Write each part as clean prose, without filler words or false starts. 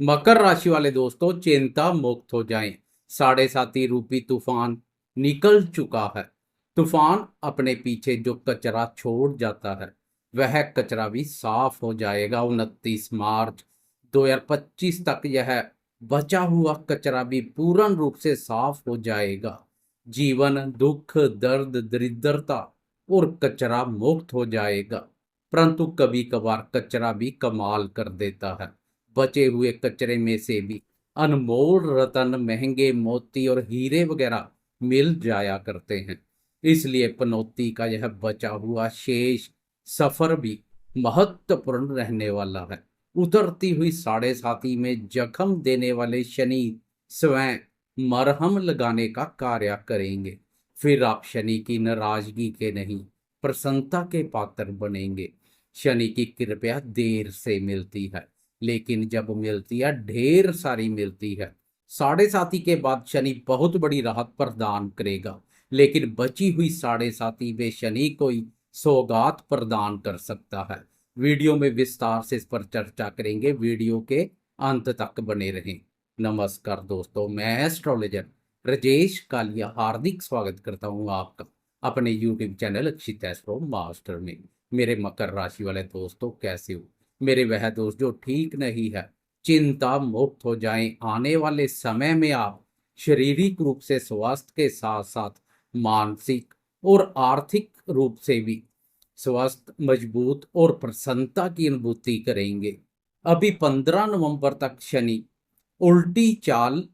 मकर राशि वाले दोस्तों, चिंता मुक्त हो जाएं। साढ़े साती रूपी तूफान निकल चुका है। तूफान अपने पीछे जो कचरा छोड़ जाता है वह कचरा भी साफ हो जाएगा। 29 मार्च 2025 तक यह बचा हुआ कचरा भी पूर्ण रूप से साफ हो जाएगा। जीवन दुख दर्द दरिद्रता और कचरा मुक्त हो जाएगा। परंतु कभी कभार कचरा भी कमाल कर देता है। बचे हुए कचरे में से भी अनमोल रतन, महंगे मोती और हीरे वगैरह मिल जाया करते हैं। इसलिए पनौती का यह बचा हुआ शेष सफर भी महत्वपूर्ण रहने वाला है। उतरती हुई साढ़े साती में जख्म देने वाले शनि स्वयं मरहम लगाने का कार्य करेंगे। फिर आप शनि की नाराजगी के नहीं, प्रसन्नता के पात्र बनेंगे। शनि की कृपया देर से मिलती है, लेकिन जब मिलती है ढेर सारी मिलती है। साढ़े साती के बाद शनि बहुत बड़ी राहत प्रदान करेगा, लेकिन बची हुई साढ़े साती में शनि कोई सौगात प्रदान कर सकता है। वीडियो में विस्तार से इस पर चर्चा करेंगे। वीडियो के अंत तक बने रहें। नमस्कार दोस्तों, मैं एस्ट्रोलॉजर राजेश कालिया हार्दिक स्वागत करता हूं आपका अपने यूट्यूब चैनल अक्षित एस्ट्रो मास्टर में। मेरे मकर राशि वाले दोस्तों, कैसे हो? मेरे वह दोस्त जो ठीक नहीं है, चिंता मुक्त हो जाएं। आने वाले समय में आप शारीरिक रूप से स्वास्थ्य के साथ साथ मानसिक और आर्थिक रूप से भी स्वस्थ, मजबूत और प्रसन्नता की अनुभूति करेंगे। अभी 15 नवंबर तक शनि उल्टी चाल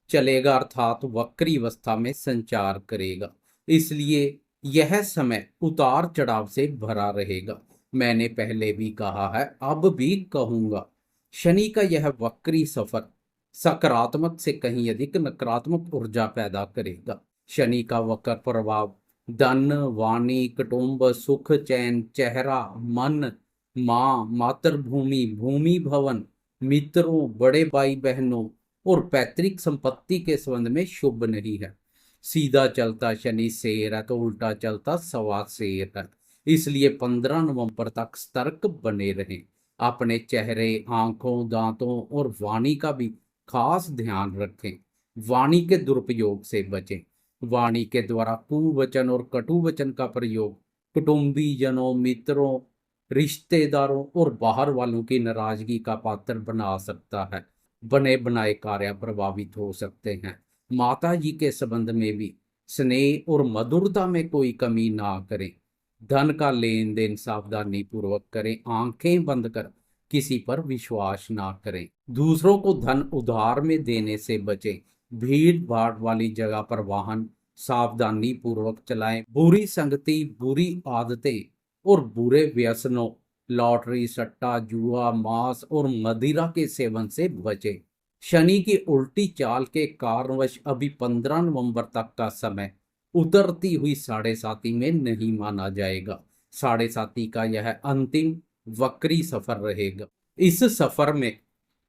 चलेगा, अर्थात वक्री अवस्था में संचार करेगा। इसलिए यह समय उतार चढ़ाव से भरा रहेगा। मैंने पहले भी कहा है, अब भी कहूंगा, शनि का यह वक्री सफर सकारात्मक से कहीं अधिक नकारात्मक ऊर्जा पैदा करेगा। शनि का वक्र प्रभाव धन, वाणी, कुटुंब, सुख, चैन, चेहरा, मन, माँ, मातृभूमि, भूमि, भवन, मित्रों, बड़े भाई बहनों और पैतृक संपत्ति के संबंध में शुभ नहीं है। सीधा चलता शनि शेर है तो उल्टा चलता सवा शेर है। इसलिए 15 नवंबर तक सतर्क बने रहें। अपने चेहरे, आंखों, दांतों और वाणी का भी खास ध्यान रखें। वाणी के दुरुपयोग से बचें। वाणी के द्वारा कुवचन और कटुवचन का प्रयोग कुटुंबी जनों, मित्रों, रिश्तेदारों और बाहर वालों की नाराजगी का पात्र बना सकता है। बने बनाए कार्य प्रभावित हो सकते हैं। माता जी के संबंध में भी स्नेह और मधुरता में कोई कमी ना करें। धन का लेन देन सावधानी पूर्वक करें। आंखें बंद कर किसी पर विश्वास ना करें। दूसरों को धन उधार में देने से बचें। भीड़ भाड़ वाली जगह पर वाहन सावधानी पूर्वक चलाएं। बुरी संगति, बुरी आदतें और बुरे व्यसनों, लॉटरी, सट्टा, जुआ, मांस और मदिरा के सेवन से बचें। शनि की उल्टी चाल के कारणवश अभी 15 नवंबर तक का समय उतरती हुई साढ़े साती में नहीं माना जाएगा। साढ़े साती का यह अंतिम वक्री सफर रहेगा। इस सफर में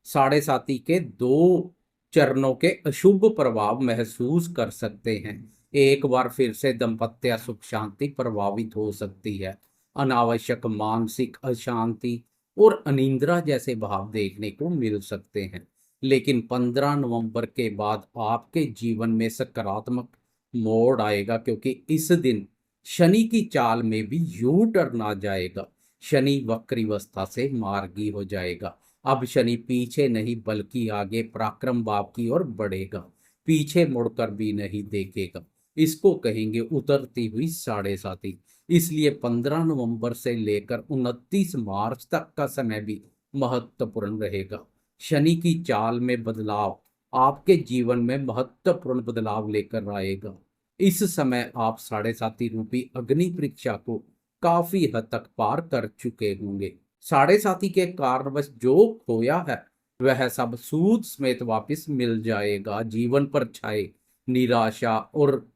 साढ़े साती के दो चरणों के अशुभ प्रभाव महसूस कर सकते हैं। एक बार फिर से दाम्पत्य सुख शांति प्रभावित हो सकती है। अनावश्यक मानसिक अशांति और अनिद्रा जैसे भाव देखने को मिल सकते हैं। लेकिन 15 नवंबर के बाद आपके जीवन में सकारात्मक मोड़ आएगा, क्योंकि इस दिन शनि की चाल में भी यू टर्न आ जाएगा। शनि वक्री अवस्था से मार्गी हो जाएगा। अब शनि पीछे नहीं बल्कि आगे पराक्रम भाव की ओर बढ़ेगा। पीछे मुड़कर भी नहीं देखेगा। इसको कहेंगे उतरती हुई साढ़े साती। इसलिए 15 नवंबर से लेकर 29 मार्च तक का समय भी महत्वपूर्ण रहेगा। शनि की चाल में बदलाव आपके जीवन में महत्वपूर्ण बदलाव लेकर आएगा। इस समय आप साढ़े साती रूपी अग्नि परीक्षा को काफी हद तक पार कर चुके होंगे। साढ़े साती के कारणवश जो खोया है वह सब सूद समेत वापस मिल जाएगा। जीवन पर छाए निराशा और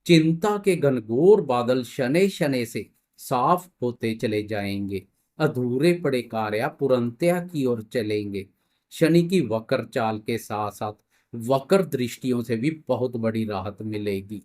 चिंता के घनघोर बादल शनै शनै से साफ होते चले जाएंगे। अधूरे पड़े कार्य पूर्णतया की ओर चलेंगे। शनि की वक्र चाल के साथ साथ वक्र दृष्टियों से भी बहुत बड़ी राहत मिलेगी।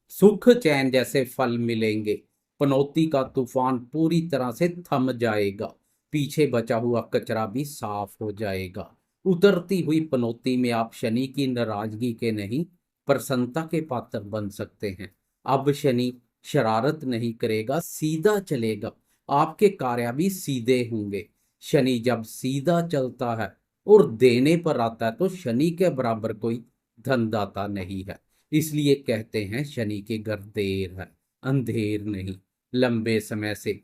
सुख चैन जैसे फल मिलेंगे। पनौती का तूफान पूरी तरह से थम जाएगा। पीछे बचा हुआ कचरा भी साफ हो जाएगा। उतरती हुई पनौती में आप शनि की नाराजगी के नहीं, प्रसन्नता के पात्र बन सकते हैं। अब शनि शरारत नहीं करेगा, सीधा चलेगा। आपके कार्य भी सीधे होंगे। शनि जब सीधा चलता है और देने पर आता है तो शनि के बराबर कोई धनदाता नहीं है। इसलिए कहते हैं शनि के घर देर है, अंधेर नहीं। लंबे समय से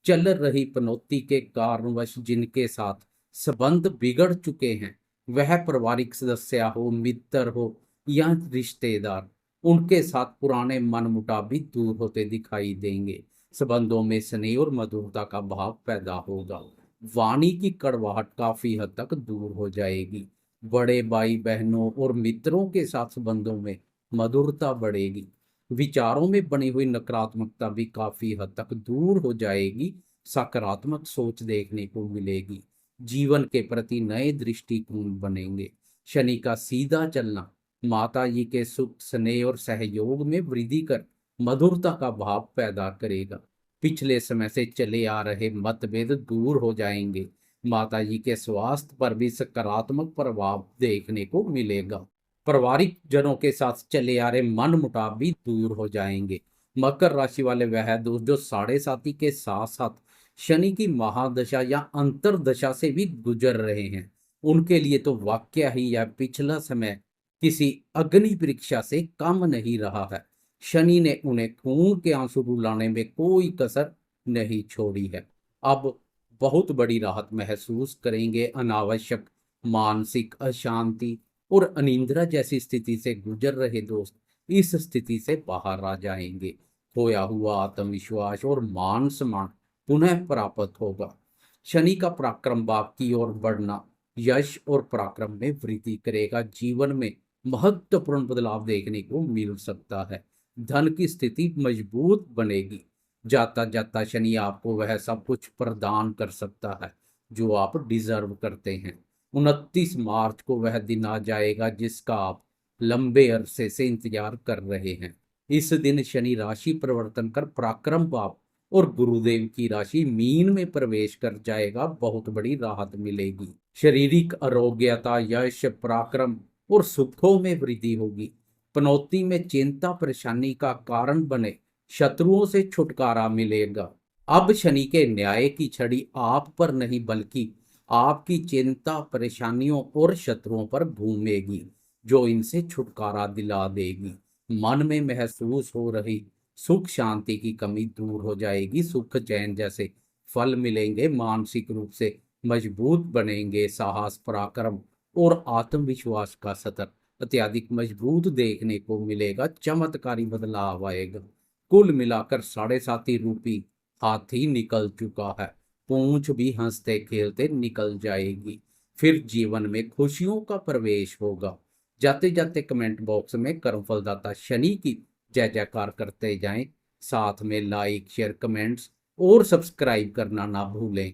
चल रही पनौती के कारणवश जिनके साथ संबंध बिगड़ चुके हैं, वह पारिवारिक सदस्य हो, मित्र हो या रिश्तेदार, उनके साथ पुराने मनमुटाव भी दूर होते दिखाई देंगे। संबंधों में स्नेह और मधुरता का भाव पैदा होगा। वाणी की कड़वाहट काफी हद तक दूर हो जाएगी। बड़े भाई बहनों और मित्रों के साथ संबंधों में मधुरता बढ़ेगी। विचारों में बनी हुई नकारात्मकता भी काफी हद तक दूर हो जाएगी। सकारात्मक सोच देखने को मिलेगी। जीवन के प्रति नए दृष्टिकोण बनेंगे। शनि का सीधा चलना माता जी के सुख, स्नेह और सहयोग में वृद्धि कर मधुरता का भाव पैदा करेगा। पिछले समय से चले आ रहे मतभेद दूर हो जाएंगे। माता जी के स्वास्थ्य पर भी सकारात्मक प्रभाव देखने को मिलेगा। पारिवारिक जनों के साथ चले आ रहे मन मुटाव भी दूर हो जाएंगे। मकर राशि वाले वह दोस्त जो साढ़े साथी के साथ साथ शनि की महादशा या अंतरदशा से भी गुजर रहे हैं, उनके लिए तो वाक्य ही यह पिछला समय किसी अग्नि परीक्षा से कम नहीं रहा है। शनि ने उन्हें खून के आंसू रुलाने में कोई कसर नहीं छोड़ी है। अब बहुत बड़ी राहत महसूस करेंगे। अनावश्यक मानसिक अशांति और अनिद्रा जैसी स्थिति से गुजर रहे दोस्त इस स्थिति से बाहर आ जाएंगे। खोया हुआ आत्मविश्वास और मान सम्मान पुनः प्राप्त होगा। शनि का पराक्रम भाव की ओर बढ़ना यश और पराक्रम में वृद्धि करेगा। जीवन में महत्वपूर्ण बदलाव देखने को मिल सकता है। धन की स्थिति मजबूत बनेगी। जाता जाता शनि आपको वह सब कुछ प्रदान कर सकता है जो आप डिजर्व करते हैं। 29 मार्च को वह दिन आ जाएगा जिसका आप लंबे अरसे से इंतजार कर रहे हैं। इस दिन शनि राशि परिवर्तन कर पराक्रम भाव और गुरुदेव की राशि मीन में प्रवेश कर जाएगा। बहुत बड़ी राहत मिलेगी। शारीरिक आरोग्यता, यश, पराक्रम और सुखों में वृद्धि होगी। पनौती में चिंता परेशानी का कारण बने शत्रुओं से छुटकारा मिलेगा। अब शनि के न्याय की छड़ी आप पर नहीं बल्कि आपकी चिंता परेशानियों और शत्रुओं पर घूमेगी, जो इनसे छुटकारा दिला देगी। मन में महसूस हो रही सुख शांति की कमी दूर हो जाएगी। सुख चैन जैसे फल मिलेंगे। मानसिक रूप से मजबूत बनेंगे। साहस, पराक्रम और आत्मविश्वास का स्तर अत्यधिक मजबूत देखने को मिलेगा। चमत्कारी बदलाव आएगा। कुल मिलाकर साढ़े साथी रूपी हाथी निकल चुका है। पूंछ भी हंसते खेलते निकल जाएगी। फिर जीवन में खुशियों का प्रवेश होगा। जाते जाते कमेंट बॉक्स में कर्मफलदाता शनि की जय जयकार करते जाएं। साथ में लाइक, शेयर, कमेंट्स और सब्सक्राइब करना ना भूलें।